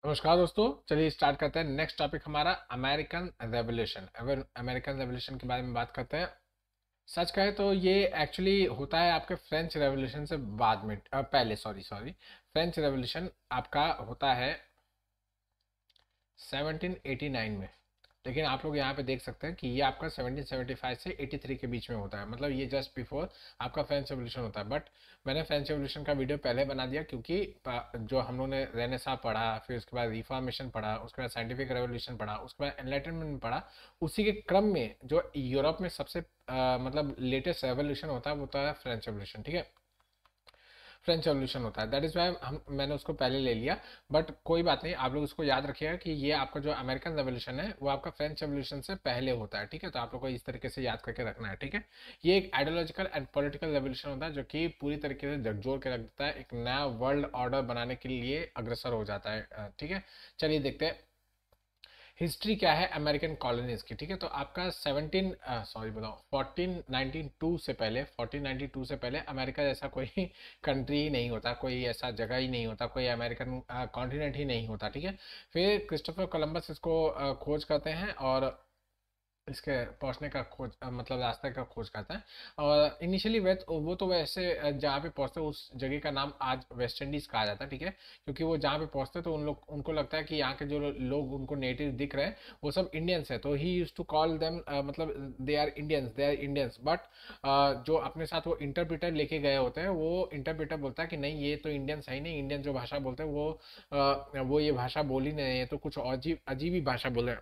नमस्कार दोस्तों, चलिए स्टार्ट करते हैं। नेक्स्ट टॉपिक हमारा अमेरिकन रेवोल्यूशन। अगर अमेरिकन रेवोल्यूशन के बारे में बात करते हैं, सच कहे तो ये एक्चुअली होता है आपके फ्रेंच रेवोल्यूशन से बाद में, पहले, सॉरी सॉरी। फ्रेंच रेवोल्यूशन आपका होता है 1789 में। लेकिन आप लोग यहाँ पे देख सकते हैं कि ये आपका 1775 से 83 के बीच में होता है, मतलब ये जस्ट बिफोर आपका फ्रेंच रेवोल्यूशन होता है। बट मैंने फ्रेंच रेवोल्यूशन का वीडियो पहले बना दिया, क्योंकि जो हम लोगों ने रेनेसा पढ़ा, फिर उसके बाद रिफॉर्मेशन पढ़ा, उसके बाद साइंटिफिक रेवोल्यूशन पढ़ा, उसके बाद एनलाइटनमेंट पढ़ा। उसी के क्रम में जो यूरोप में सबसे मतलब लेटेस्ट रेवोल्यूशन होता है वो होता है फ्रेंच रेवोल्यूशन। ठीक है, फ्रेंच रेवोल्यूशन होता है। दैट इज वाई मैंने उसको पहले ले लिया। बट कोई बात नहीं, आप लोग उसको याद रखिएगा कि ये आपका जो अमेरिकन रेवोल्यूशन है वो आपका फ्रेंच रेवोल्यूशन से पहले होता है। ठीक है, तो आप लोग को इस तरीके से याद करके रखना है। ठीक है, ये एक आइडियोलॉजिकल एंड पॉलिटिकल रेवोल्यूशन होता है जो कि पूरी तरीके से झकझोर के रख देता है, एक नया वर्ल्ड ऑर्डर बनाने के लिए अग्रसर हो जाता है। ठीक है, चलिए देखते हैं हिस्ट्री क्या है अमेरिकन कॉलोनीज की। ठीक है, तो आपका 1492 से पहले, 1492 से पहले अमेरिका जैसा कोई कंट्री ही नहीं होता, कोई ऐसा जगह ही नहीं होता, कोई अमेरिकन कॉन्टिनेंट ही नहीं होता। ठीक है, फिर क्रिस्टोफर कोलंबस इसको खोज करते हैं और इसके पहुंचने का खोज मतलब रास्ते का खोज करता है। और इनिशियली वो तो वैसे जहाँ पे पहुंचते हैं उस जगह का नाम आज वेस्ट इंडीज कहा जाता है। ठीक है, क्योंकि वो जहाँ पे पहुंचते हैं तो उनको लगता है कि यहाँ के जो लोग उनको नेटिव दिख रहे हैं वो सब इंडियंस है, तो ही यूज टू कॉल देम, मतलब दे आर इंडियंस। बट जो अपने साथ वो इंटरप्रेटर लेके गए होते हैं, वो इंटरप्रेटर बोलता है कि नहीं, ये तो इंडियंस है ही नहीं, इंडियन जो भाषा बोलते हैं वो ये भाषा बोली नहीं है, तो कुछ अजीब अजीब ही भाषा बोले।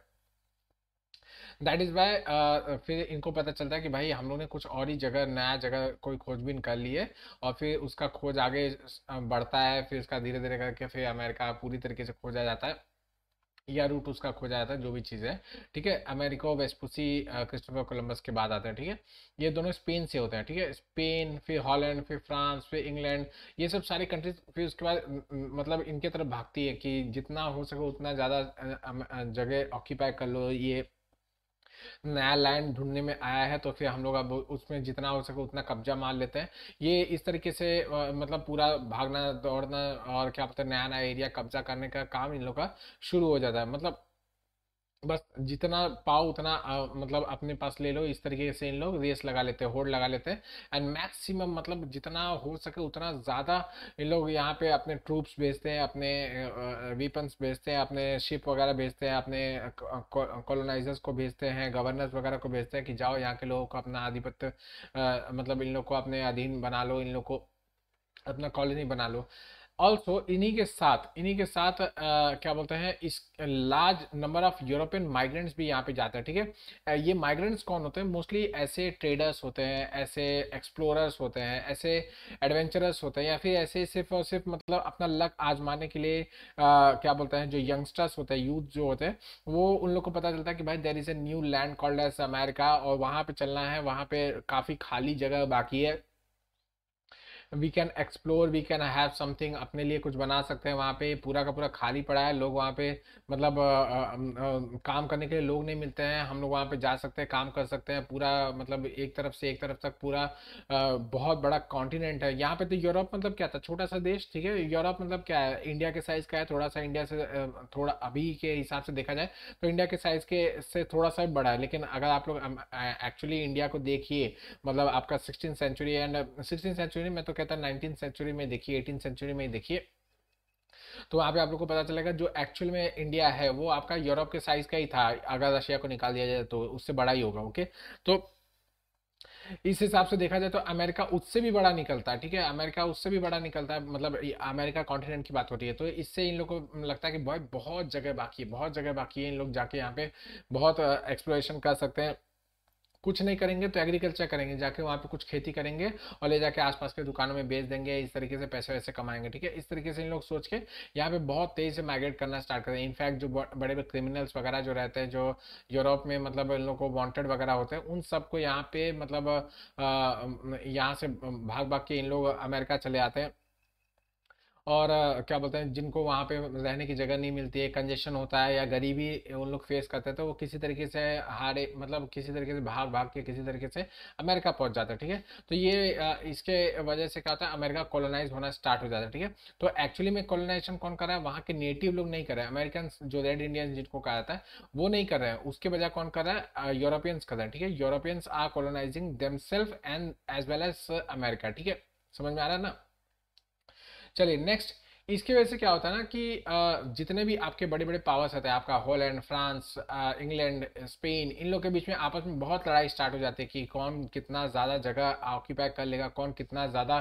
दैट इज वाई फिर इनको पता चलता है कि भाई हम लोग ने कुछ और ही जगह, नया जगह कोई खोजबीन कर ली है। और फिर उसका खोज आगे बढ़ता है, फिर उसका धीरे धीरे करके फिर अमेरिका पूरी तरीके से खोजा जाता है, या रूट उसका खोजा जाता है, जो भी चीज़ है। ठीक है, अमेरिको वेस्पुसी क्रिस्टोफर कोलंबस के बाद आते हैं। ठीक है, ये दोनों स्पेन से होते हैं। ठीक है, स्पेन, फिर हॉलैंड, फिर फ्रांस, फिर इंग्लैंड, ये सब सारी कंट्रीज फिर उसके बाद मतलब इनके तरफ भागती है कि जितना हो सके उतना ज़्यादा जगह ऑक्यूपाई कर लो, ये नया लैंड ढूंढने में आया है, तो फिर हम लोग अब उसमें जितना हो सके उतना कब्जा मार लेते हैं। ये इस तरीके से मतलब पूरा भागना दौड़ना और क्या पता नया नया एरिया कब्जा करने का काम इन लोग का शुरू हो जाता है। मतलब बस जितना पाओ उतना मतलब अपने पास ले लो, इस तरीके से इन लोग रेस लगा लेते हैं, होड़ लगा लेते हैं। एंड मैक्सिमम मतलब जितना हो सके उतना ज़्यादा इन लोग यहाँ पे अपने ट्रूप्स भेजते हैं, अपने वेपन्स भेजते हैं, अपने शिप वगैरह भेजते हैं, अपने कॉलोनाइजर्स को भेजते हैं, गवर्नर्स वगैरह को भेजते हैं कि जाओ यहाँ के लोगों को अपना आधिपत्य मतलब इन लोग को अपने अधीन बना लो, इन लोग को अपना कॉलोनी बना लो। ऑल्सो इन्हीं के साथ क्या बोलते हैं, इस large number of European migrants भी यहाँ पे जाते हैं। ठीक है, ये माइग्रेंट्स कौन होते हैं? मोस्टली ऐसे ट्रेडर्स होते हैं, ऐसे एक्सप्लोरर्स होते हैं, ऐसे एडवेंचरर्स होते हैं, या फिर ऐसे सिर्फ और सिर्फ मतलब अपना लक आजमाने के लिए क्या बोलते हैं, जो यंगस्टर्स होते हैं, यूथ जो होते हैं, वो उन लोग को पता चलता है कि भाई there is a new land called as America, और वहाँ पे चलना है, वहाँ पे काफ़ी खाली जगह बाकी है, we can explore, we can have something, अपने लिए कुछ बना सकते हैं। वहाँ पे पूरा का पूरा खाली पड़ा है, लोग वहाँ पे मतलब काम करने के लिए लोग नहीं मिलते हैं, हम लोग वहाँ पे जा सकते हैं, काम कर सकते हैं। पूरा मतलब एक तरफ से एक तरफ तक पूरा बहुत बड़ा कॉन्टिनेंट है यहाँ पे। तो यूरोप मतलब क्या था, छोटा सा देश। ठीक है, यूरोप मतलब क्या है, इंडिया के साइज का है, थोड़ा सा इंडिया से थोड़ा अभी के हिसाब से देखा जाए तो इंडिया के साइज के से थोड़ा सा बड़ा है। लेकिन अगर आप लोग एक्चुअली इंडिया को देखिए, मतलब आपका 16th century and 16th century में, तो कहता है 19th सेंचुरी में देखिए, 18th सेंचुरी में देखिए, तो वहाँ पे आप लोग को पता चलेगा जो एक्चुअल में इंडिया है वो आपका यूरोप के साइज का ही था। अगर रशिया को निकाल दिया जाए तो उससे बड़ा ही होगा। ओके, तो इस हिसाब से देखा जाए तो अमेरिका उससे भी बड़ा निकलता है। ठीक है, अमेरिका उससे भी बड़ा निकलता है, मतलब अमेरिका कॉन्टिनेंट की बात होती है, तो इससे इन लोग को लगता है कि भाई बहुत जगह बाकी है, बहुत जगह बाकी है, इन लोग जाके यहाँ पे बहुत एक्सप्लोरेशन कर सकते हैं। कुछ नहीं करेंगे तो एग्रीकल्चर करेंगे, जाके वहाँ पे कुछ खेती करेंगे और ले जाके आसपास के दुकानों में बेच देंगे, इस तरीके से पैसे वैसे कमाएंगे। ठीक है, इस तरीके से इन लोग सोच के यहाँ पे बहुत तेजी से माइग्रेट करना स्टार्ट करते हैं। इनफैक्ट जो बड़े बड़े क्रिमिनल्स वगैरह जो रहते हैं, जो यूरोप में मतलब इन लोग को वांटेड वगैरह होते हैं, उन सबको यहाँ पे मतलब यहाँ से भाग भाग के इन लोग अमेरिका चले आते हैं। और क्या बोलते हैं, जिनको वहाँ पे रहने की जगह नहीं मिलती है, कंजेशन होता है या गरीबी उन लोग फेस करते हैं, तो वो किसी तरीके से हारे, मतलब किसी तरीके से भाग भाग के किसी तरीके से अमेरिका पहुंच जाता है, ठीक है। तो ये इसके वजह से क्या होता है, अमेरिका कॉलोनाइज होना स्टार्ट हो जाता है, ठीक है। तो एक्चुअली में कॉलोनाइजेशन कौन कर रहा है, वहाँ के नेटिव लोग नहीं कर रहे हैं, अमेरिकन जो रेड इंडियंस जिनको कहा जाता है वो नहीं कर रहे हैं, उसके बजाय कौन कर रहा है, यूरोपियंस कर रहे हैं, ठीक है। Europeans are colonising themselves and as well as America, ठीक है। समझ में आ रहा है ना। चलिए नेक्स्ट। इसकी वजह से क्या होता है ना कि जितने भी आपके बड़े बड़े पावर्स होते हैं, आपका हॉलैंड, फ्रांस, इंग्लैंड, स्पेन, इन लोग के बीच में आपस में बहुत लड़ाई स्टार्ट हो जाती है कि कौन कितना ज़्यादा जगह ऑक्यूपाई कर लेगा, कौन कितना ज़्यादा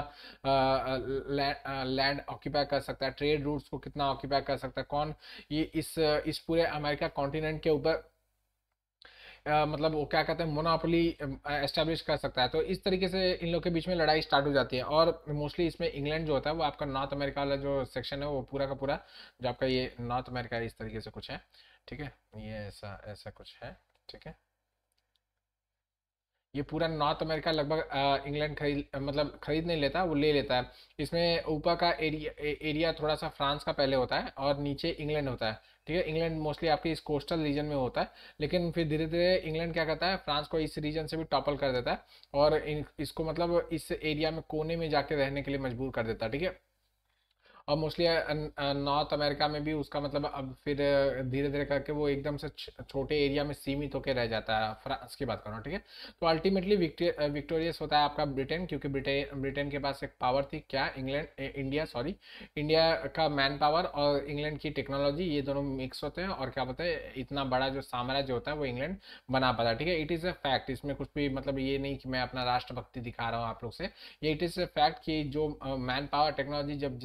लैंड ऑक्यूपाई कर सकता है, ट्रेड रूट्स को कितना ऑक्यूपाई कर सकता है, कौन ये इस पूरे अमेरिका कॉन्टिनेंट के ऊपर मतलब वो क्या कहते हैं, मोनोपोली एस्टेब्लिश कर सकता है। तो इस तरीके से इन लोग के बीच में लड़ाई स्टार्ट हो जाती है, और मोस्टली इसमें इंग्लैंड जो होता है वो आपका नॉर्थ अमेरिका वाला जो सेक्शन है वो पूरा का पूरा, जो आपका ये नॉर्थ अमेरिका इस तरीके से कुछ है, ठीक है। ये ऐसा ऐसा कुछ है, ठीक है। ये पूरा नॉर्थ अमेरिका लगभग इंग्लैंड मतलब खरीद नहीं लेता, वो ले लेता है। इसमें ऊपर का एरिया थोड़ा सा फ्रांस का पहले होता है और नीचे इंग्लैंड होता है, ठीक है। इंग्लैंड मोस्टली आपके इस कोस्टल रीजन में होता है, लेकिन फिर धीरे धीरे इंग्लैंड क्या करता है, फ्रांस को इस रीजन से भी टॉपल कर देता है, और इसको मतलब इस एरिया में कोने में जाके रहने के लिए मजबूर कर देता है, ठीक है। और मोस्टली नॉर्थ अमेरिका में भी उसका मतलब अब फिर धीरे धीरे करके वो एकदम से छोटे एरिया में सीमित होकर रह जाता है। फ्रांस की बात करो, ठीक है। तो अल्टीमेटली विक्टोरियस होता है आपका ब्रिटेन, क्योंकि ब्रिटेन ब्रिटेन के पास एक पावर थी क्या, इंग्लैंड इंडिया सॉरी, इंडिया का मैन पावर और इंग्लैंड की टेक्नोलॉजी, ये दोनों मिक्स होते हैं, और क्या बोलते हैं, इतना बड़ा जो साम्राज्य होता है वो इंग्लैंड बना पाता है, ठीक है। इट इज़ अ फैक्ट, इसमें कुछ भी मतलब ये नहीं कि मैं अपना राष्ट्रभक्ति दिखा रहा हूँ आप लोग से, ये इट इज़ अ फैक्ट कि जो मैन पावर टेक्नोलॉजी जब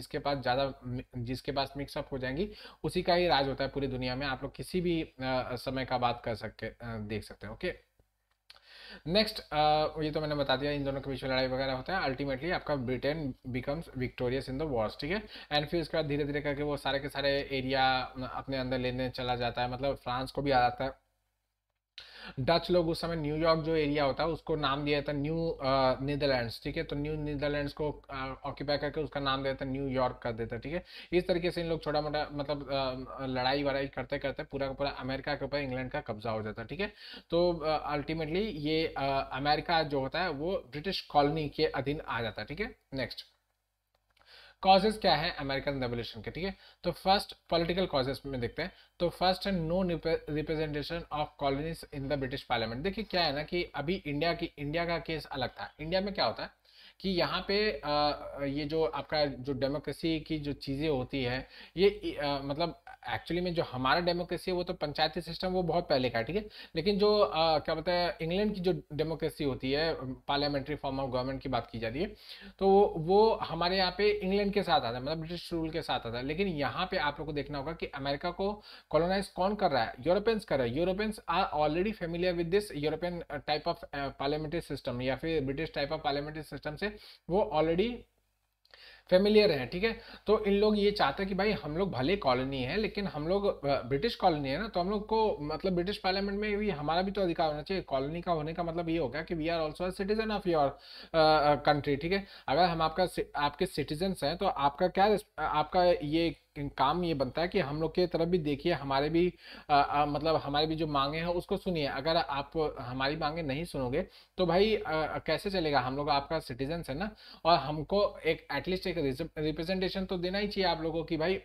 जिसके पास मिक्सअप हो जाएंगी, उसी का ही राज होता है पूरी दुनिया में। आप लोग किसी भी समय का बात कर सकते देख सकते हैं, ओके। नेक्स्ट, ये तो मैंने बता दिया, इन दोनों के बीच में लड़ाई वगैरह होता है, अल्टीमेटली आपका Britain becomes victorious in the Wars, ठीक है। एंड फिर उसके बाद धीरे धीरे करके वो सारे के सारे एरिया अपने अंदर लेने चला जाता है, मतलब फ्रांस को भी आ जाता है। डच लोग उस समय न्यूयॉर्क जो एरिया होता है उसको नाम दिया था न्यू नीदरलैंड्स, ठीक है। तो न्यू नीदरलैंड्स को ऑक्यूपाई करके उसका नाम दिया था न्यूयॉर्क कर देता, ठीक है। इस तरीके से इन लोग छोटा मोटा मतलब लड़ाई वड़ाई करते करते पूरा का पूरा अमेरिका के ऊपर इंग्लैंड का कब्जा हो जाता है, ठीक है। तो अल्टीमेटली ये अमेरिका जो होता है वो ब्रिटिश कॉलोनी के अधीन आ जाता है, ठीक है। नेक्स्ट, कॉजेज क्या है अमेरिकन रेवोल्यूशन के, ठीक है। तो फर्स्ट पॉलिटिकल कॉजेज में देखते हैं। तो फर्स्ट है no representation of colonies in the British parliament. देखिए क्या है ना कि अभी इंडिया का केस अलग था। इंडिया में क्या होता है कि यहाँ पे ये जो आपका जो डेमोक्रेसी की जो चीज़ें होती है, ये मतलब एक्चुअली में जो हमारा डेमोक्रेसी है वो तो पंचायती सिस्टम वो बहुत पहले का है, ठीक है। लेकिन जो क्या बोलते हैं, इंग्लैंड की जो डेमोक्रेसी होती है, पार्लियामेंट्री फॉर्म ऑफ गवर्नमेंट की बात की जाती है, तो वो हमारे यहाँ पे इंग्लैंड के साथ आता है, मतलब ब्रिटिश रूल के साथ आता है। लेकिन यहाँ पे आप लोग को देखना होगा कि अमेरिका को कॉलोनाइज कौन कर रहा है, यूरोपियंस कर रहा है। Europeans are already familiar with this European type of parliamentary system, या फिर British type of parliamentary system से वो ऑलरेडी फेमिलियर है, ठीक है। तो इन लोग ये चाहते हैं कि भाई हम लोग भले कॉलोनी है, लेकिन हम लोग ब्रिटिश कॉलोनी है ना, तो हम लोग को मतलब ब्रिटिश पार्लियामेंट में भी हमारा भी तो अधिकार होना चाहिए। कॉलोनी का होने का मतलब ये हो गया कि we are also citizen of your country, ठीक है। अगर हम आपके सिटीजन्स हैं, तो आपका क्या आपका ये काम ये बनता है कि हम लोग की तरफ भी देखिए, हमारे भी मतलब हमारी भी जो मांगे हैं उसको सुनिए। अगर आप हमारी मांगे नहीं सुनोगे तो भाई कैसे चलेगा, हम लोग आपका सिटीजन्स है ना। और हमको एक एटलीस्ट एक रिप्रेजेंटेशन तो देना ही चाहिए आप लोगों की भाई।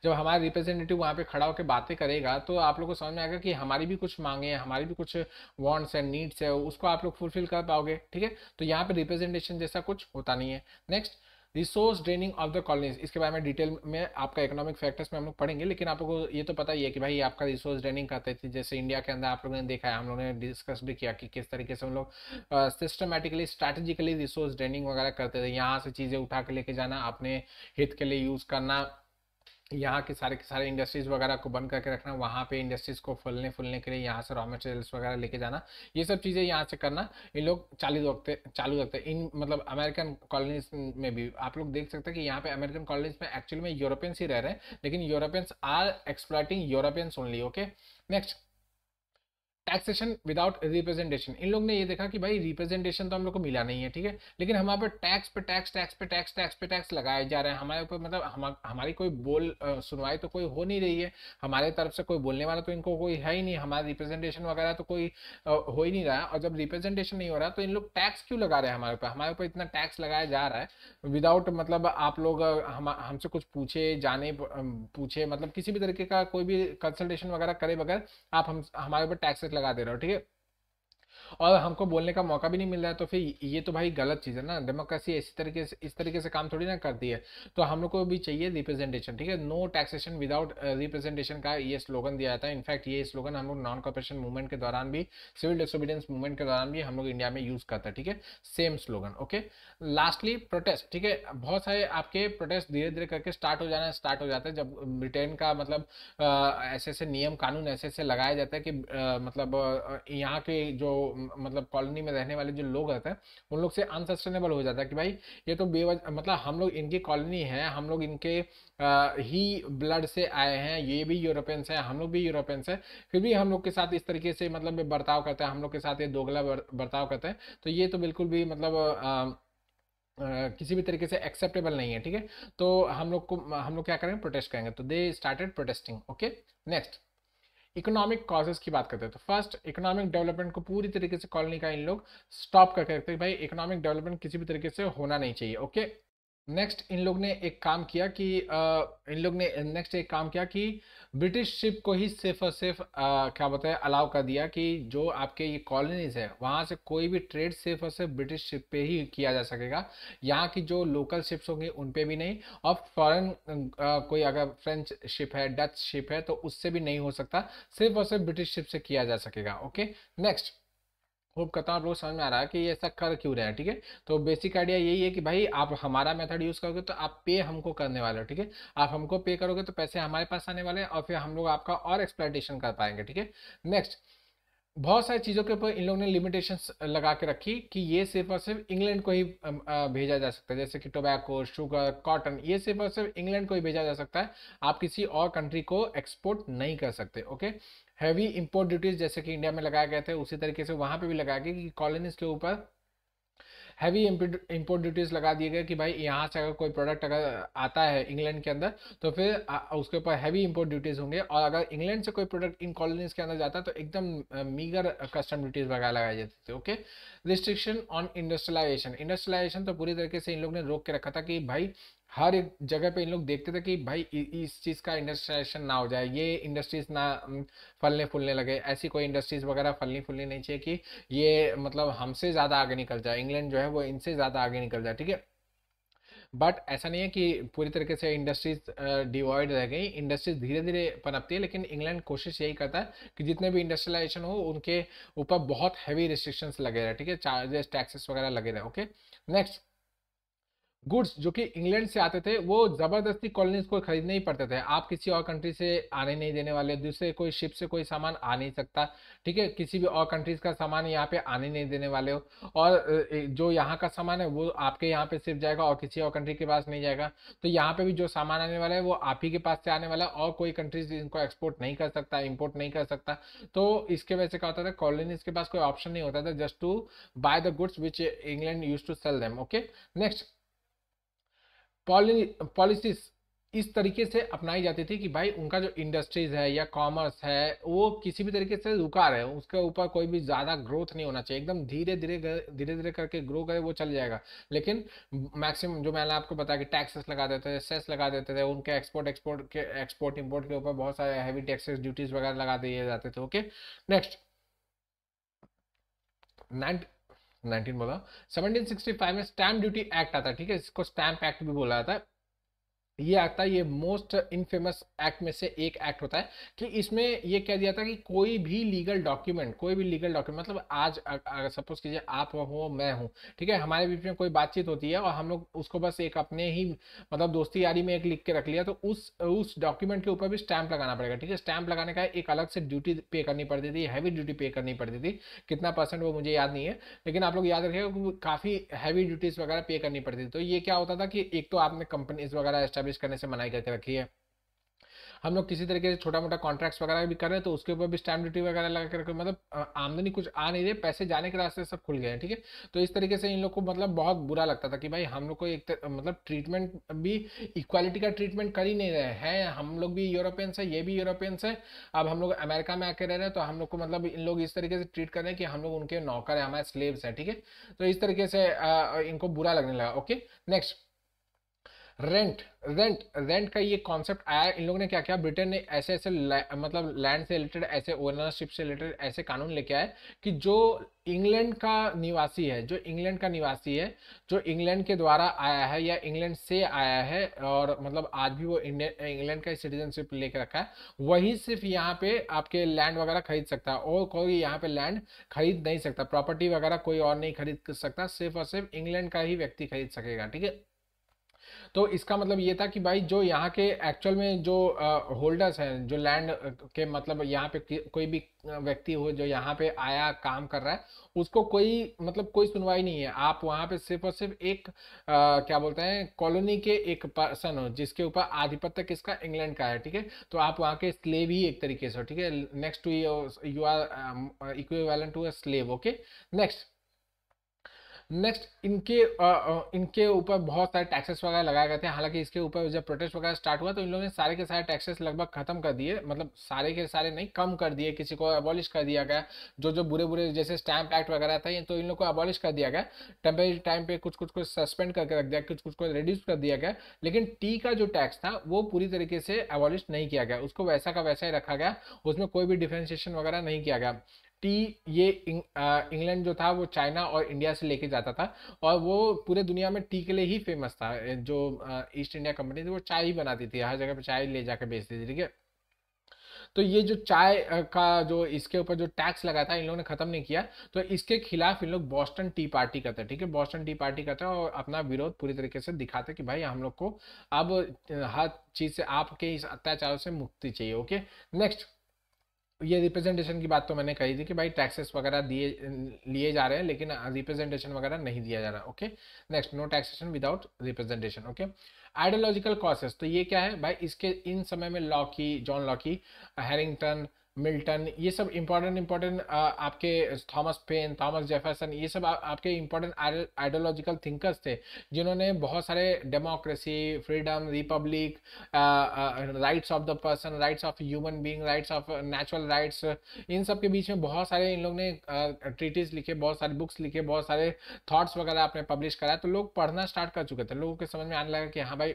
जब हमारा रिप्रेजेंटेटिव वहाँ पे खड़ा होकर बातें करेगा तो आप लोगों को समझ में आएगा कि हमारी भी कुछ मांगे हैं, हमारी भी कुछ वांट्स एंड नीड्स है, उसको आप लोग फुलफिल कर पाओगे, ठीक है। तो यहाँ पे रिप्रेजेंटेशन जैसा कुछ होता नहीं है। Next, resource draining of the colonies. इसके बारे में डिटेल में आपका इकोनॉमिक फैक्टर्स में हम लोग पढ़ेंगे, लेकिन आप लोगों को ये तो पता ही है कि भाई आपका रिसोर्स ड्रेनिंग करते थे। जैसे इंडिया के अंदर आप लोगों ने देखा है, हम लोगों ने डिस्कस भी किया कि किस तरीके से हम लोग सिस्टमेटिकली स्ट्रैटेजिकली रिसोर्स ड्रेनिंग वगैरह करते थे। यहाँ से चीज़ें उठा के लेके जाना, अपने हित के लिए यूज़ करना, यहाँ के सारे इंडस्ट्रीज वगैरह को बंद करके रखना, वहाँ पे इंडस्ट्रीज को फलने फूलने के लिए यहाँ से रॉ मटेरियल्स वगैरह लेके जाना, ये सब चीज़ें यहाँ से करना इन लोग चालू रखते इन मतलब अमेरिकन कॉलोनीज में भी आप लोग देख सकते हैं कि यहाँ पे अमेरिकन कॉलोनीज में एक्चुअली में यूरोपियंस ही रह रहे हैं, लेकिन Europeans are exploiting Europeans only, okay. Next, taxation without representation, इन लोग ने ये देखा कि भाई रिप्रेजेंटेशन तो हम लोग को मिला नहीं है, ठीक है, लेकिन हमारे पर टैक्स पे टैक्स, टैक्स पे टैक्स, टैक्स पे टैक्स लगाए जा रहे हैं हमारे ऊपर, मतलब हमारी कोई सुनवाई तो कोई हो नहीं रही है, हमारे तरफ से कोई बोलने वाला तो इनको कोई है ही नहीं, हमारा रिप्रेजेंटेशन वगैरह तो कोई हो ही नहीं रहा है। और जब रिप्रेजेंटेशन नहीं हो रहा तो इन लोग टैक्स क्यों लगा रहे हैं हमारे ऊपर इतना टैक्स लगाया जा रहा है विदाउट, मतलब आप लोग हमसे कुछ पूछे जाने पूछे, मतलब किसी भी तरीके का कोई भी कंसल्टेशन वगैरह करे बगैर आप हम हमारे ऊपर टैक्सेस लगा दे रहे हो, ठीक है, और हमको बोलने का मौका भी नहीं मिल रहा है, तो फिर ये तो भाई गलत चीज़ है ना। डेमोक्रेसी इस तरीके से काम थोड़ी ना करती है। तो हम लोग को भी चाहिए रिप्रेजेंटेशन, ठीक है, नो टैक्सेशन विदाउट रिप्रेजेंटेशन का ये स्लोगन दिया जाता है। इनफैक्ट ये स्लोगन हम लोग नॉन कॉर्पोरेशन मूवमेंट के दौरान भी, सिविल डिसोबीडियंस मूवमेंट के दौरान भी हम लोग इंडिया में यूज करते हैं, ठीक है, same slogan. Okay, lastly protest, ठीक है, बहुत सारे आपके प्रोटेस्ट धीरे धीरे करके स्टार्ट हो जाते हैं जब ब्रिटेन का मतलब ऐसे ऐसे नियम कानून ऐसे ऐसे लगाए जाते हैं कि मतलब यहाँ के जो मतलब कॉलोनी में रहने वाले जो लोग रहते हैं उन लोग से अनसस्टेनेबल हो जाता है कि भाई ये तो बेवजह, मतलब हम लोग इनकी कॉलोनी है, हम लोग इनके ही ब्लड से आए हैं, ये भी यूरोपियंस हैं, हम लोग भी यूरोपियंस हैं, फिर भी हम लोग के साथ इस तरीके से मतलब बर्ताव करते हैं, हम लोग के साथ ये दोगला बर्ताव करते हैं, तो ये तो बिल्कुल भी मतलब किसी भी तरीके से एक्सेप्टेबल नहीं है, ठीक है। तो हम लोग क्या करेंगे, प्रोटेस्ट करेंगे, तो they started protesting. Okay, next economic causes की बात करते हैं। तो फर्स्ट, इकोनॉमिक डेवलपमेंट को पूरी तरीके से कॉलोनी का इन लोग स्टॉप करके रखते हैं, भाई इकोनॉमिक डेवलपमेंट किसी भी तरीके से होना नहीं चाहिए। ओके, नेक्स्ट इन लोग ने एक काम किया कि ब्रिटिश शिप को ही सिर्फ और सिर्फ क्या बोलते हैं अलाउ कर दिया कि जो आपके ये कॉलोनीज है वहां से कोई भी ट्रेड सिर्फ और सिर्फ ब्रिटिश शिप पे ही किया जा सकेगा, यहाँ की जो लोकल शिप्स होंगी उन पे भी नहीं, और फॉरेन कोई अगर फ्रेंच शिप है, डच शिप है, तो उससे भी नहीं हो सकता, सिर्फ और सिर्फ ब्रिटिश शिप से किया जा सकेगा। ओके, नेक्स्ट, होप करता हूँ आप लोग समझ में आ रहा है कि ये ऐसा कर क्यों रहे हैं, ठीक है। तो बेसिक आइडिया यही है कि भाई आप हमारा मेथड यूज करोगे तो आप पे हमको करने वाले हो, ठीक है, आप हमको पे करोगे तो पैसे हमारे पास आने वाले हैं और फिर हम लोग आपका और एक्सप्लॉइटेशन कर पाएंगे, ठीक है। नेक्स्ट, बहुत सारी चीज़ों के ऊपर इन लोगों ने लिमिटेशंस लगा के रखी कि ये सिर्फ और सिर्फ इंग्लैंड को ही भेजा जा सकता है, जैसे कि टोबैको, शुगर, कॉटन, ये सिर्फ और सिर्फ इंग्लैंड को ही भेजा जा सकता है, आप किसी और कंट्री को एक्सपोर्ट नहीं कर सकते। ओके, हैवी इंपोर्ट ड्यूटीज जैसे कि इंडिया में लगाए गए थे उसी तरीके से वहां पे भी लगाया गया कि कॉलोनीज के ऊपर हैवी इंपोर्ट ड्यूटीज लगा दिए गए कि भाई यहाँ से अगर कोई प्रोडक्ट अगर आता है इंग्लैंड के अंदर तो फिर उसके ऊपर हैवी इंपोर्ट ड्यूटीज होंगे, और अगर इंग्लैंड से कोई प्रोडक्ट इन कॉलोनीज के अंदर जाता है तो एकदम मीगर कस्टम ड्यूटीज वगैरह लगाई जाती थी। ओके, रिस्ट्रिक्शन ऑन इंडस्ट्रियलाइजेशन तो पूरी तरीके से इन लोग ने रोक के रखा था कि भाई हर एक जगह पे इन लोग देखते थे कि भाई इस चीज़ का इंडस्ट्रियलाइजेशन ना हो जाए, ये इंडस्ट्रीज ना फलने फूलने लगे, ऐसी कोई इंडस्ट्रीज वगैरह फलनी फूलनी नहीं चाहिए कि ये मतलब हमसे ज़्यादा आगे निकल जाए, इंग्लैंड जो है वो इनसे ज़्यादा आगे निकल जाए, ठीक है। बट ऐसा नहीं है कि पूरी तरीके से इंडस्ट्रीज डिवॉइड रह गई, इंडस्ट्रीज धीरे धीरे पनपती है, लेकिन इंग्लैंड कोशिश यही करता है कि जितने भी इंडस्ट्रियलाइजेशन हो उनके ऊपर बहुत हैवी रिस्ट्रिक्शंस लगे रहे, ठीक है, चार्जेस टैक्सेस वगैरह लगे रहे। ओके, नेक्स्ट, गुड्स जो कि इंग्लैंड से आते थे वो जबरदस्ती कॉलोनीज को खरीदने ही पड़ते थे, आप किसी और कंट्री से आने नहीं देने वाले, दूसरे कोई शिप से कोई सामान आ नहीं सकता, ठीक है, किसी भी और कंट्रीज का सामान यहाँ पे आने नहीं देने वाले हो, और जो यहाँ का सामान है वो आपके यहाँ पे सिर्फ जाएगा और किसी और कंट्री के पास नहीं जाएगा, तो यहाँ पे भी जो सामान आने वाला है वो आप ही के पास से आने वाला है, और कोई कंट्रीज इनको एक्सपोर्ट नहीं कर सकता, इम्पोर्ट नहीं कर सकता। तो इसके वजह से क्या होता था, कॉलोनीज के पास कोई ऑप्शन नहीं होता था just to buy the goods which England use to sell them. Okay, next, policies इस तरीके से अपनाई जाती थी कि भाई उनका जो इंडस्ट्रीज है या कॉमर्स है वो किसी भी तरीके से रुका रहे, उसके ऊपर कोई भी ज़्यादा ग्रोथ नहीं होना चाहिए, एकदम धीरे धीरे करके ग्रो करे वो चल जाएगा, लेकिन मैक्सिमम जो मैंने आपको बताया कि टैक्सेस लगा देते थे, सेस लगा देते थे, उनके एक्सपोर्ट इंपोर्ट के ऊपर बहुत सारे हैवी टैक्सेस ड्यूटीज वगैरह लगा दिए जाते थे। ओके, नेक्स्ट, 19 बोला, 1765 में स्टैम्प ड्यूटी एक्ट आता है, ठीक है, इसको स्टैम्प एक्ट भी बोला जाता है। ये आता है, ये मोस्ट इनफेमस एक्ट में से एक एक्ट होता है कि इसमें ये कह दिया था कि कोई भी लीगल डॉक्यूमेंट मतलब आज अगर सपोज कीजिए आप हो मैं हूँ, ठीक है, हमारे बीच में कोई बातचीत होती है और हम लोग उसको बस एक अपने ही मतलब दोस्ती यारी में एक लिख के रख लिया, तो उस डॉक्यूमेंट के ऊपर भी स्टैंप लगाना पड़ेगा, ठीक है, स्टैंप लगाने का एक अलग से ड्यूटी पे करनी पड़ती थी, हैवी ड्यूटी पे करनी पड़ती थी, कितना परसेंट वो मुझे याद नहीं है, लेकिन आप लोग याद रखिएगा काफ़ी हैवी ड्यूटीज वगैरह पे करनी पड़ती थी। तो ये क्या होता था कि एक तो आपने कंपनीज वगैरह एस्टेब्लिश करने से मनाही करके रखी है, हम लोग किसी तरीके से छोटा मोटा कॉन्ट्रैक्ट्स वगैरह भी कर रहे हैं तो उसके ऊपर भी स्टैम्प ड्यूटी वगैरह लगा के रखे, मतलब आमदनी कुछ आ नहीं रही, पैसे जाने के रास्ते सब खुल गए हैं, ठीक है। तो इस तरीके से इन लोग को मतलब बहुत बुरा लगता था कि भाई हम लोग को मतलब ट्रीटमेंट भी, इक्वालिटी का ट्रीटमेंट कर ही नहीं रहे हैं, हम लोग भी यूरोपियंस है, ये भी यूरोपियंस है, अब हम लोग अमेरिका में आके रह रहे हैं तो हम लोग को मतलब इन लोग इस तरीके से ट्रीट कर रहे हैं कि हम लोग उनके नौकर है, हमारे स्लेव्स हैं, ठीक है। तो इस तरीके से इनको बुरा लगने लगा। Okay, next, rent. रेंट का ये कॉन्सेप्ट आया, इन लोगों ने क्या किया, ब्रिटेन ने ऐसे ऐसे मतलब लैंड से रिलेटेड, ऐसे ओनरशिप से रिलेटेड ऐसे कानून लेके आए कि जो इंग्लैंड का निवासी है, जो इंग्लैंड का निवासी है, जो इंग्लैंड के द्वारा आया है या इंग्लैंड से आया है और मतलब आज भी वो इंग्लैंड का सिटीजनशिप लेके रखा है, वही सिर्फ यहाँ पे आपके लैंड वगैरह खरीद सकता है, और कोई यहाँ पे लैंड खरीद नहीं सकता, प्रॉपर्टी वगैरह कोई और नहीं खरीद सकता, सिर्फ और सिर्फ इंग्लैंड का ही व्यक्ति खरीद सकेगा, ठीक है। तो इसका मतलब ये था कि भाई जो यहाँ के एक्चुअल में जो होल्डर्स हैं, जो लैंड के मतलब यहाँ पे कोई भी व्यक्ति हो जो यहाँ पे आया काम कर रहा है, उसको कोई मतलब कोई सुनवाई नहीं है, आप वहाँ पे सिर्फ और सिर्फ एक क्या बोलते हैं, कॉलोनी के एक पर्सन हो जिसके ऊपर आधिपत्य किसका, इंग्लैंड का है, ठीक है। तो आप वहाँ के स्लेव ही एक तरीके से हो, ठीक है, next to you are equivalent to a slave. Okay, next, इनके इनके ऊपर बहुत सारे टैक्सेस वगैरह लगाए गए थे, हालांकि इसके ऊपर जब प्रोटेस्ट वगैरह स्टार्ट हुआ तो इन लोगों ने सारे के सारे टैक्सेस लगभग खत्म कर दिए, मतलब सारे के सारे नहीं, कम कर दिए, किसी को अबॉलिश कर दिया गया, जो जो बुरे बुरे जैसे स्टैंप एक्ट वगैरह था, ये तो इन लोग को अबॉलिश कर दिया गया, टेम्परेरी टाइम पे कुछ कुछ को सस्पेंड करके रख दिया, कुछ कुछ को रिड्यूस कर दिया गया, लेकिन टी का जो टैक्स था वो पूरी तरीके से अबॉलिश नहीं किया गया, उसको वैसा का वैसा ही रखा गया, उसमें कोई भी डिफ्रेंशिएशन वगैरह नहीं किया गया। टी ये इंग्लैंड जो था वो चाइना और इंडिया से लेके जाता था, और वो पूरे दुनिया में टी के लिए ही फेमस था, जो ईस्ट इंडिया कंपनी थी वो चाय ही बनाती थी, हर जगह पे चाय ले जाकर बेचती थी, ठीक है। तो ये जो चाय का जो इसके ऊपर जो टैक्स लगा था इन लोगों ने खत्म नहीं किया, तो इसके खिलाफ इन लोग बॉस्टन टी पार्टी करते हैं, ठीक है, बॉस्टन टी पार्टी करते हैं और अपना विरोध पूरी तरीके से दिखाते हैं कि भाई हम लोग को अब हर चीज से आपके इस अत्याचारों से मुक्ति चाहिए। ओके, नेक्स्ट, ये रिप्रेजेंटेशन की बात तो मैंने कही थी कि भाई टैक्सेस वगैरह दिए लिए जा रहे हैं लेकिन रिप्रेजेंटेशन वगैरह नहीं दिया जा रहा। Okay, next, no taxation without representation. Okay, ideological causes, तो ये क्या है भाई, इसके इन समय में Locke, John Locke, Harrington, Milton, ये सब इंपॉर्टेंट इंपॉर्टेंट आपके थॉमस पेन, थॉमस जेफरसन, ये सब आपके इंपॉर्टेंट आइडियोलॉजिकल थिंकर्स थे, जिन्होंने बहुत सारे democracy, freedom, republic, rights of the person, rights of human being, rights of natural rights, इन सब के बीच में बहुत सारे इन लोग ने ट्रीटीज लिखे, बहुत सारे बुक्स लिखे, बहुत सारे थॉट्स वगैरह आपने पब्लिश करा, तो लोग पढ़ना स्टार्ट कर चुके थे, लोगों के समझ में आने लगा कि हाँ भाई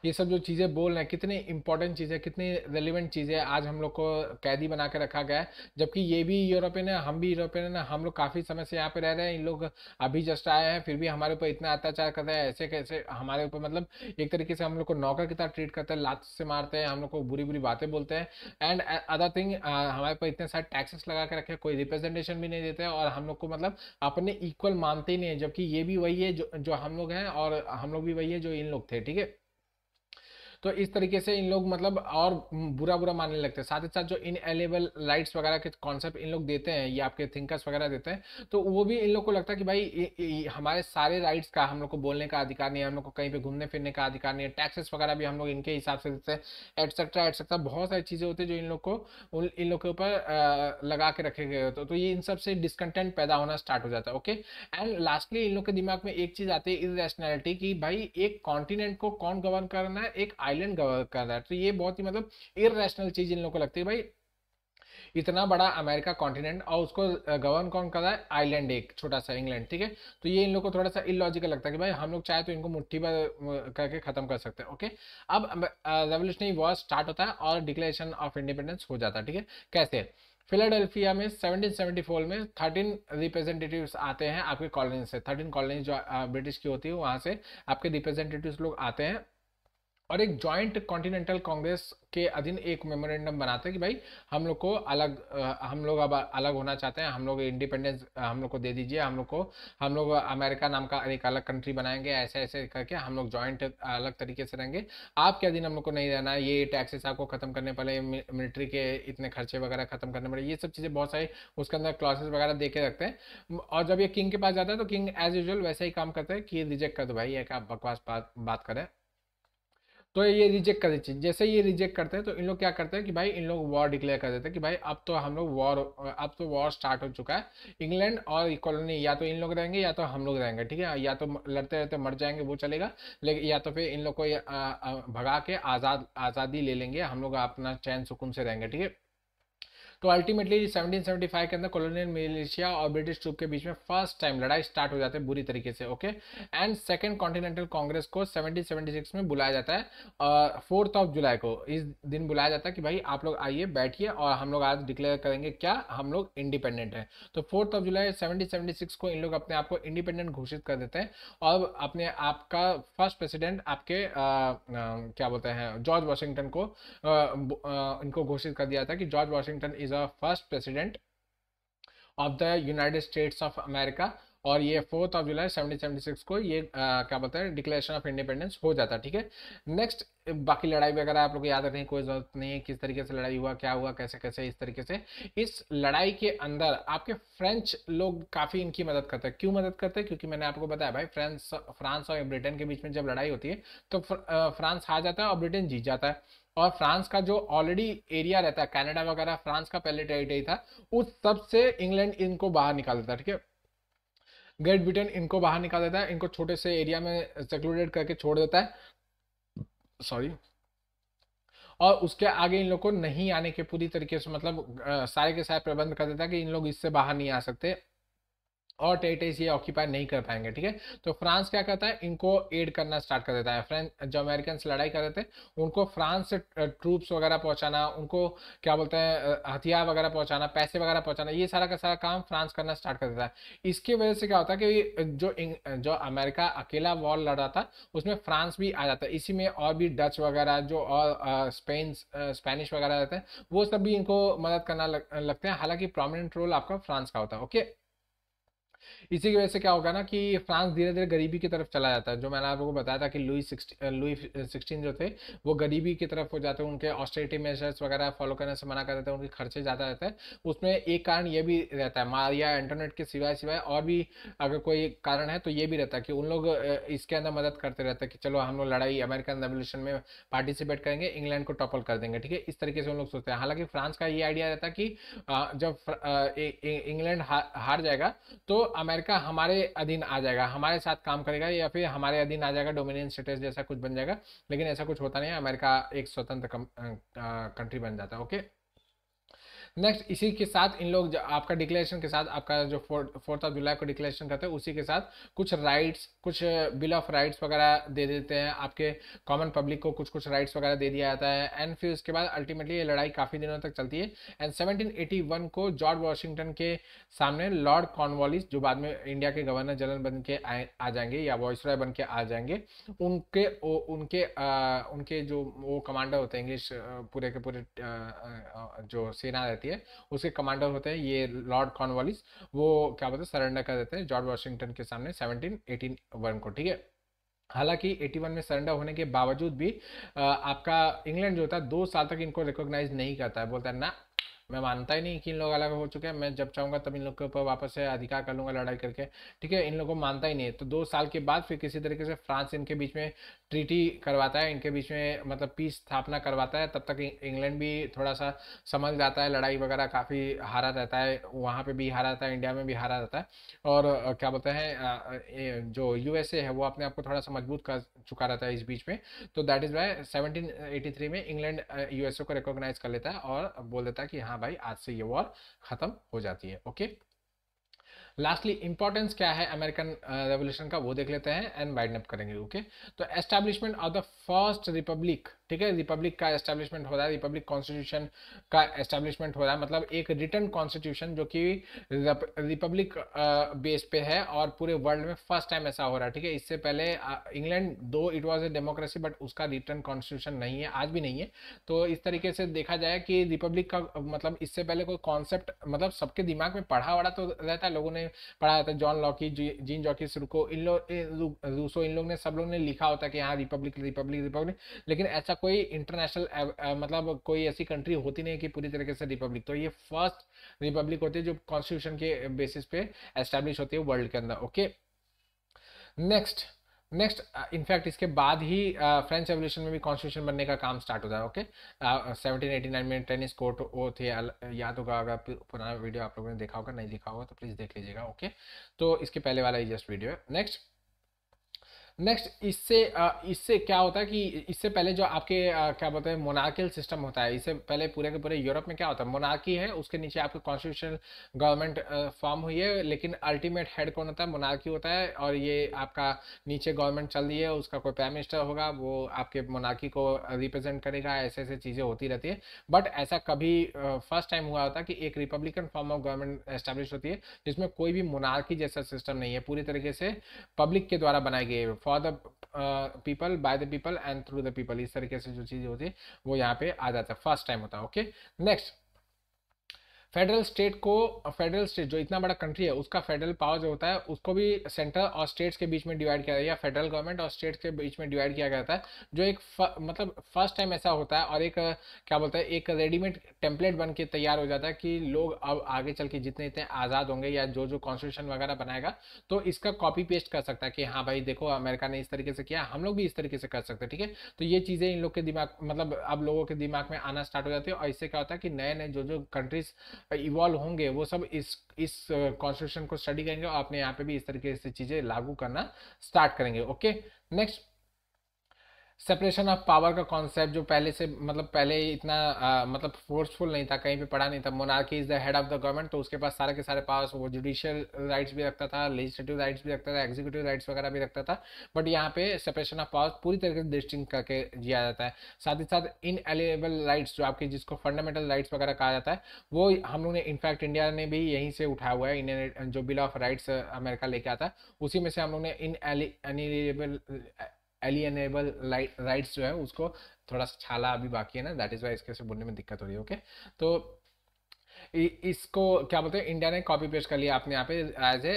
ये सब जो चीज़ें बोल रहे हैं कितनी इंपॉर्टेंट चीज़ें, कितनी रेलिवेंट चीज़ें, आज हम लोग को कैदी बना के रखा गया है, जबकि ये भी यूरोपियन है, हम भी यूरोपियन है ना, हम लोग काफ़ी समय से यहाँ पे रह रहे हैं, इन लोग अभी जस्ट आए हैं, फिर भी हमारे ऊपर इतना अत्याचार कर रहे हैं, ऐसे कैसे हमारे ऊपर, मतलब एक तरीके से हम लोग को नौकर की तरह ट्रीट करते हैं, लात से मारते हैं, हम लोग को बुरी बुरी बातें बोलते हैं, एंड अदर थिंग हमारे ऊपर इतने सारे टैक्सेस लगा के रखे, कोई रिप्रेजेंटेशन भी नहीं देते हैं, और हम लोग को मतलब अपने इक्वल मानते ही नहीं है, जबकि ये भी वही है जो हम लोग हैं, और हम लोग भी वही है जो इन लोग थे, ठीक है। तो इस तरीके से इन लोग मतलब और बुरा बुरा मानने लगते हैं, साथ ही साथ जो इनएलिएबल राइट्स वगैरह के कॉन्सेप्ट इन लोग देते हैं, ये आपके थिंकर्स वगैरह देते हैं, तो वो भी इन लोग को लगता है कि भाई हमारे सारे राइट्स का, हम लोग को बोलने का अधिकार नहीं है, हम लोग को कहीं पे घूमने फिरने का अधिकार नहीं है, टैक्सेस वगैरह भी हम लोग इनके हिसाब से देते हैं, एटसेट्रा एटसेट्रा, बहुत सारी चीज़ें होती है जो इन लोग को इन लोग के ऊपर लगा के रखे गए होते हैं, तो ये इन सब से डिसकंटेंट पैदा होना स्टार्ट हो जाता है। ओके, एंड लास्टली इन लोग के दिमाग में एक चीज़ आती है, इरेशनैलिटी, की भाई एक कॉन्टिनेंट को कौन गवर्न करना है, एक आइलैंड गवर्न कर रहा है, तो ये बहुत ही मतलब इरेशनल चीज इन लोगों को लगती है, भाई इतना बड़ा अमेरिका कॉन्टिनेंट और उसको गवर्न कौन कर रहा है, आइलैंड एक छोटा सा इंग्लैंड, ठीक है। तो ये इन लोग को थोड़ा सा इलॉजिकल लगता है कि भाई हम लोग चाहे तो इनको मुट्ठी भर करके खत्म कर सकते हैं। ओके, अब रेवोल्यूशनरी वॉर स्टार्ट होता है और डिक्लेरेशन ऑफ इंडिपेंडेंस हो जाता है, ठीक है। कैसे, फिलाडेल्फिया में 1774 में 13 रिप्रेजेंटेटिव्स आते हैं आपके कॉलोनी से, 13 कॉलोनी जो ब्रिटिश की होती है वहां से आपके रिप्रेजेंटेटिव्स लोग आते हैं, और एक जॉइंट कॉन्टिनेंटल कांग्रेस के अधीन एक मेमोरेंडम बनाते हैं कि भाई हम लोग अब अलग होना चाहते हैं, हम लोग इंडिपेंडेंस हम लोग को दे दीजिए, हम लोग अमेरिका नाम का एक अलग कंट्री बनाएंगे, ऐसे ऐसे करके हम लोग जॉइंट अलग तरीके से रहेंगे, आपके अधीन हम लोग को नहीं रहना है, ये टैक्सेस आपको खत्म करने पड़े, मिलिट्री के इतने खर्चे वगैरह खत्म करने पड़े, ये सब चीज़ें बहुत सारी उसके अंदर क्लॉसेस वगैरह दे के रखते हैं, और जब ये किंग के पास जाता है तो किंग एज यूजल वैसे ही काम करते हैं कि रिजेक्ट कर दो भाई, ये क्या बकवास बात करें। तो ये रिजेक्ट कर देती है। जैसे ये रिजेक्ट करते हैं तो इन लोग क्या करते हैं कि भाई इन लोग वॉर डिक्लेयर कर देते हैं कि भाई अब तो हम लोग वॉर, अब तो वॉर स्टार्ट हो चुका है। इंग्लैंड और कॉलोनी या तो इन लोग रहेंगे या तो हम लोग रहेंगे, ठीक है, या तो लड़ते रहते मर जाएंगे वो चलेगा, लेकिन या तो फिर इन लोग को भगा के आज़ादी ले लेंगे, हम लोग अपना चैन सुकून से रहेंगे, ठीक है। तो अल्टीमेटली 1775 के अंदर कॉलोनियल मिलिशिया और ब्रिटिश ट्रूप के बीच में फर्स्ट टाइम लड़ाई स्टार्ट हो जाती है बुरी तरीके से, okay. And second continental Congress को 1776 में बुलाया जाता है, 4 जुलाई को इस दिन बुलाया जाता है कि भाई आप लोग आइए बैठिए और हम लोग आज डिक्लेयर करेंगे क्या, हम लोग इंडिपेंडेंट हैं। तो 4 जुलाई 1776 को इन लोग अपने आप को इंडिपेंडेंट घोषित कर देते हैं और अपने आप का फर्स्ट प्रेसिडेंट आपके क्या बोलते हैं जॉर्ज वॉशिंगटन को इनको घोषित कर दिया था कि George Washington is a first president of the United states of America. और ये 4 जुलाई 1776 को ये क्या बोलते हैं डिक्लेरेशन ऑफ इंडिपेंडेंस हो जाता है, ठीक है। नेक्स्ट बाकी लड़ाई वगैरह आप लोग याद रखने की कोई जरूरत नहीं है, किस तरीके से लड़ाई हुआ, क्या हुआ, कैसे कैसे, इस तरीके से। इस लड़ाई के अंदर आपके फ्रेंच लोग काफ़ी इनकी मदद करते हैं। क्यों मदद करते हैं? क्योंकि मैंने आपको बताया भाई फ्रांस और ब्रिटेन के बीच में जब लड़ाई होती है तो फ्रांस हार जाता है और ब्रिटेन जीत जाता है। और फ्रांस का जो ऑलरेडी एरिया रहता है, कनाडा वगैरह फ्रांस का पहले टेरिटरी था, उस सब से इंग्लैंड इनको बाहर निकाल देता है, ठीक है। ग्रेट ब्रिटेन इनको बाहर निकाल देता है, इनको छोटे से एरिया में सेक्लूडेड करके छोड़ देता है, सॉरी। और उसके आगे इन लोग को नहीं आने के पूरी तरीके से मतलब सारे के सारे प्रबंध कर देता है कि इन लोग इससे बाहर नहीं आ सकते और टेरिटरीज ये ऑक्यूपाई नहीं कर पाएंगे, ठीक है। तो फ्रांस क्या करता है, इनको एड करना स्टार्ट कर देता है। फ्रेंच जो अमेरिकन से लड़ाई कर रहे थे उनको फ्रांस से ट्रूप्स वगैरह पहुंचाना, उनको क्या बोलते हैं हथियार वगैरह पहुंचाना, पैसे वगैरह पहुंचाना, ये सारा का सारा काम फ्रांस करना स्टार्ट कर देता है। इसकी वजह से क्या होता है कि जो अमेरिका अकेला वॉर लड़ रहा था उसमें फ्रांस भी आ जाता है। इसी में और भी डच वगैरह जो और स्पेनिश वगैरह रहते हैं वो सब भी इनको मदद करना लगते हैं। हालांकि प्रोमिनेंट रोल आपका फ्रांस का होता है, ओके। इसी की वजह से क्या होगा ना कि फ्रांस धीरे धीरे गरीबी की तरफ चला जाता है। जो मैंने आपको बताया था कि लुई 16 जो थे वो गरीबी की तरफ हो जाते हैं, उनके ऑस्टेरिटी मेजर्स वगैरह फॉलो करने से मना कर देते हैं, उनके खर्चे ज़्यादा रहते हैं। उसमें एक कारण ये भी रहता है, मारिया एंटोनेट के सिवाय सिवाय और भी अगर कोई कारण है तो ये भी रहता है कि उन लोग इसके अंदर मदद करते रहते हैं कि चलो हम लोग लड़ाई अमेरिकन रेवोल्यूशन में पार्टिसिपेट करेंगे, इंग्लैंड को टॉपल कर देंगे, ठीक है। इस तरीके से उन लोग सोचते हैं। हालांकि फ्रांस का ये आइडिया रहता है कि जब इंग्लैंड हार जाएगा तो अमेरिका हमारे अधीन आ जाएगा, हमारे साथ काम करेगा या फिर हमारे अधीन आ जाएगा, डोमिनियन स्टेटस जैसा कुछ बन जाएगा। लेकिन ऐसा कुछ होता नहीं है, अमेरिका एक स्वतंत्र कंट्री बन जाता है, ओके। नेक्स्ट इसी के साथ इन लोग आपका डिक्लेरेशन के साथ आपका जो 4 जुलाई को डिक्लेरेशन करते हैं उसी के साथ कुछ राइट्स, कुछ बिल ऑफ राइट्स वगैरह दे देते हैं आपके कॉमन पब्लिक को, कुछ कुछ राइट्स वगैरह दे दिया जाता है। एंड फिर उसके बाद अल्टीमेटली ये लड़ाई काफ़ी दिनों तक चलती है। एंड 1781 को जॉर्ज वॉशिंगटन के सामने लॉर्ड कॉर्नवालिस, जो बाद में इंडिया के गवर्नर जनरल बन के आ जाएंगे या वॉइसरॉय बन के आ जाएंगे, उनके उनके उनके जो वो कमांडर होते हैं इंग्लिश पूरे के पूरे जो सेना रहती है उसके कमांडर होते हैं ये लॉर्ड कॉर्नवालिस, वो क्या बोलते हैं सरेंडर कर देते हैं जॉर्ज वॉशिंगटन के सामने 1781 को, ठीक है। हालांकि 81 में सरेंडर होने के बावजूद भी आपका इंग्लैंड जो होता है 2 साल तक इनको रिकॉग्नाइज नहीं करता है, बोलता है ना मैं मानता ही नहीं कि इन लोग अलग हो चुके हैं, मैं जब चाहूंगा तब इन लोग के ऊपर वापस से अधिकार कर लूंगा लड़ाई करके, ठीक है। इन लोगों को मानता ही नहीं है। तो 2 साल के बाद फिर किसी तरीके से फ्रांस इनके बीच में ट्रीटी करवाता है, इनके बीच में मतलब पीस स्थापना करवाता है। तब तक इंग्लैंड भी थोड़ा सा समझ जाता है, लड़ाई वगैरह काफ़ी हारा रहता है, वहाँ पे भी हारा रहता है, इंडिया में भी हारा रहता है। और क्या बोलते हैं जो यूएसए है वो अपने आप को थोड़ा सा मजबूत कर चुका रहता है इस बीच में। तो दैट इज़ वाई 1783 में इंग्लैंड यूएसए को रिकॉग्नाइज कर लेता है और बोल देता है कि हाँ भाई आज से ये वॉर खत्म हो जाती है, ओके। लास्टली इंपॉर्टेंस क्या है अमेरिकन रेवोल्यूशन का वो देख लेते हैं एंड वाइंड अप करेंगे, ओके। तो establishment of the first Republic, ठीक है, रिपब्लिक का एस्टैब्लिशमेंट हो रहा है, रिपब्लिक कॉन्स्टिट्यूशन का एस्टैब्लिशमेंट हो रहा है, मतलब एक रिटन कॉन्स्टिट्यूशन जो कि रिपब्लिक बेस पे है और पूरे वर्ल्ड में फर्स्ट टाइम ऐसा हो रहा है, ठीक है। इससे पहले इंग्लैंड दो it was a democracy but उसका रिटन कॉन्स्टिट्यूशन नहीं है, आज भी नहीं है। तो इस तरीके से देखा जाए कि रिपब्लिक का मतलब इससे पहले कोई कॉन्सेप्ट मतलब सबके दिमाग में पढ़ा वढ़ा तो रहता है, लोगों ने पढ़ा रहता है, जॉन लॉकी, जीन जॉकी रुको, इन लोग रूसो, इन लोग ने सब लोग ने लिखा होता है कि हाँ रिपब्लिक रिपब्लिक रिपब्लिक, लेकिन ऐसा कोई इंटरनेशनल मतलब कोई ऐसी कंट्री होती नहीं कि पूरी तरीके से रिपब्लिक। तो ये फर्स्ट रिपब्लिक होती है जो कॉन्स्टिट्यूशन के बेसिस पे एस्टेब्लिश होती है वर्ल्ड के अंदर, ओके। नेक्स्ट नेक्स्ट इनफैक्ट इसके बाद ही फ्रेंच रेवोल्यूशन में भी कॉन्स्टिट्यूशन बनने का काम स्टार्ट होता है। ओके, 1789 में टेनिस कोर्ट वो थे, याद होगा, अगर पुराना वीडियो आप लोगों ने देखा होगा, नहीं देखा होगा तो प्लीज़ देख लीजिएगा। ओके, तो इसके पहले वाला ही जस्ट वीडियो है। नेक्स्ट, इससे क्या होता है कि इससे पहले जो आपके क्या बोलते हैं मोनार्कियल सिस्टम होता है, इससे पहले पूरे के पूरे यूरोप में क्या होता है, मोनार्की है, उसके नीचे आपकी कॉन्स्टिट्यूशनल गवर्नमेंट फॉर्म हुई है, लेकिन अल्टीमेट हेड कौन होता है, मोनार्की होता है, और ये आपका नीचे गवर्नमेंट चल रही है, उसका कोई प्राइम मिनिस्टर होगा, वो आपके मोनार्की को रिप्रेजेंट करेगा, ऐसे ऐसे चीज़ें होती रहती है। बट ऐसा कभी फर्स्ट टाइम हुआ होता है कि एक Republican form of government establish होती है, जिसमें कोई भी मोनार्की जैसा सिस्टम नहीं है, पूरी तरीके से पब्लिक के द्वारा बनाई गई है, for the people, by the people and through the people, इस तरीके से जो चीज़ होती है वो यहाँ पे आ जाता है, फर्स्ट टाइम होता है। ओके, नेक्स्ट, फेडरल स्टेट जो इतना बड़ा कंट्री है उसका फेडरल पावर जो होता है उसको भी सेंटर और स्टेट्स के बीच में डिवाइड किया, या फेडरल गवर्नमेंट और स्टेट्स के बीच में डिवाइड किया गया था, जो एक मतलब फर्स्ट टाइम ऐसा होता है, और एक क्या बोलते हैं, एक रेडीमेड टेम्पलेट बन के तैयार हो जाता है कि लोग अब आगे चल के जितने इतने आज़ाद होंगे या जो जो कॉन्स्टिट्यूशन वगैरह बनाएगा तो इसका कॉपी पेस्ट कर सकता है कि हाँ भाई देखो अमेरिका ने इस तरीके से किया, हम लोग भी इस तरीके से कर सकते हैं। ठीक है, तो ये चीज़ें इन लोग के दिमाग, मतलब अब लोगों के दिमाग में आना स्टार्ट हो जाती है, और इससे क्या होता है कि नए नए जो जो कंट्रीज इवॉल्व होंगे वो सब इस कॉन्स्टिट्यूशन को स्टडी करेंगे और अपने यहाँ पे भी इस तरीके से चीज़ें लागू करना स्टार्ट करेंगे। Okay, next, separation of power का कॉन्सेप्ट जो पहले से, मतलब पहले इतना मतलब फोर्सफुल नहीं था, कहीं पे पढ़ा नहीं था, monarchy is the head of the government, तो उसके पास सारे के सारे पावर्स, वो जुडिशियल राइट्स भी रखता था, लेजिस्लेटिव राइट्स भी रखता था, एग्जीक्यूटिव राइट्स वगैरह भी रखता था। बट यहाँ पे सेपरेशन ऑफ पावर्स पूरी तरीके से डिस्टिंक्ट करके दिया जाता है। साथ ही साथ इनएलिएबल राइट्स जो आपके, जिसको फंडामेंटल राइट्स वगैरह कहा जाता है, वो हम लोग ने इनफैक्ट इंडिया ने भी यहीं से उठाया हुआ है, इंडियन जो बिल ऑफ राइट्स अमेरिका लेके आता है उसी में से हम लोग ने इनएलिएबल एलियनेबल राइट्स जो है उसको थोड़ा सा छाला अभी बाकी है ना, दैट इज वाई इसके से बोलने में दिक्कत हो रही है। ओके, तो इसको क्या बोलते हैं, इंडिया ने कॉपी पेस्ट कर लिया अपने यहाँ पे एज ए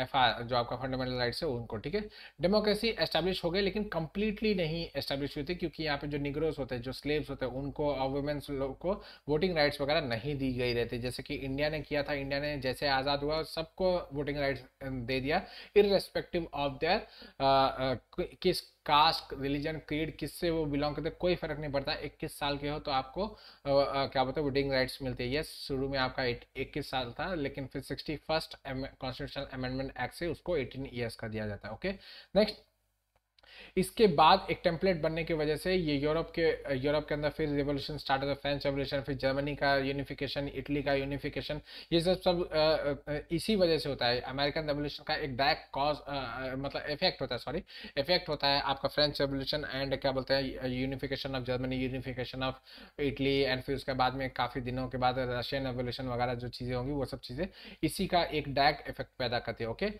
एफ आर, जो आपका फंडामेंटल राइट्स है उनको। ठीक है, डेमोक्रेसी एस्टेब्लिश हो गई, लेकिन कंप्लीटली नहीं एस्टेब्लिश हुई थी, क्योंकि यहाँ पे जो निग्रोस होते हैं, जो स्लेव्स होते हैं, उनको और वुमेन्स लोग को वोटिंग राइट्स वगैरह नहीं दी गई रहती, जैसे कि इंडिया ने किया था। इंडिया ने जैसे आज़ाद हुआ सबको वोटिंग राइट्स दे दिया, इररेस्पेक्टिव ऑफ देयर किस कास्ट, रिलीजन, क्रीड, किससे वो बिलोंग करते, कोई फर्क नहीं पड़ता, 21 साल के हो तो आपको क्या बोलते हैं वोटिंग राइट्स मिलते हैं। यस, शुरू में आपका 21 साल था, लेकिन फिर 61st कॉन्स्टिट्यूशनल अमेंडमेंट एक्ट से उसको 18 ईयर्स का दिया जाता है। ओके, नेक्स्ट, इसके बाद एक टेम्पलेट बनने की वजह से ये यूरोप के अंदर फिर रिवोल्यूशन स्टार्ट होता है, फ्रेंच रेवोल्यूशन, फिर जर्मनी का यूनिफिकेशन, इटली का यूनिफिकेशन, ये सब इसी वजह से होता है। अमेरिकन रेवोल्यूशन का एक डायरेक्ट कॉज, मतलब इफेक्ट होता है, सॉरी, इफेक्ट होता है आपका फ्रेंच रेवोल्यूशन एंड क्या बोलते हैं unification of Germany, unification of Italy, and फिर उसके बाद में काफ़ी दिनों के बाद रशियन रेवोल्यूशन वगैरह जो चीज़ें होंगी वो सब चीज़ें इसी का एक डायरेक्ट इफेक्ट पैदा करती है। ओके,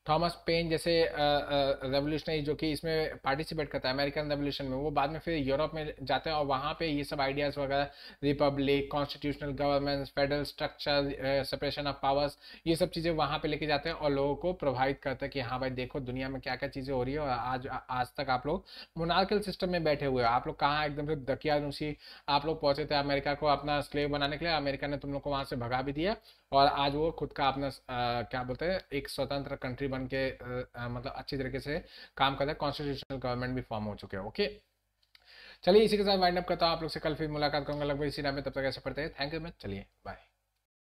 थॉमस पेन जैसे रेवोल्यूशनरी जो कि इसमें पार्टिसिपेट करता है अमेरिकन रेवोल्यूशन में, वो बाद में फिर यूरोप में जाते हैं और वहाँ पे ये सब आइडियाज़ वगैरह, Republic, constitutional governance, federal structure, separation of powers, ये सब चीज़ें वहाँ पे लेके जाते हैं और लोगों को प्रभावित करते हैं कि हाँ भाई देखो दुनिया में क्या क्या चीज़ें हो रही है, और आज तक आप लोग मोनार्कल सिस्टम में बैठे हुए हो, आप लोग कहाँ एकदम से दकियानुसी आप लोग पहुंचे थे अमेरिका को अपना स्लेव बनाने के लिए, अमेरिका ने तुम लोग को वहाँ से भगा भी दिया, और आज वो खुद का अपना क्या बोलते हैं एक स्वतंत्र कंट्री बन के मतलब अच्छी तरीके से काम करता है, कॉन्स्टिट्यूशनल गवर्नमेंट भी फॉर्म हो चुके हैं। ओके, चलिए इसी के साथ वाइंड अप करता हूँ, आप लोग से कल फिर मुलाकात करूंगा लगभग इसी टाइम में, तब तक ऐसे पढ़ते हैं, थैंक यू मैच, चलिए बाय।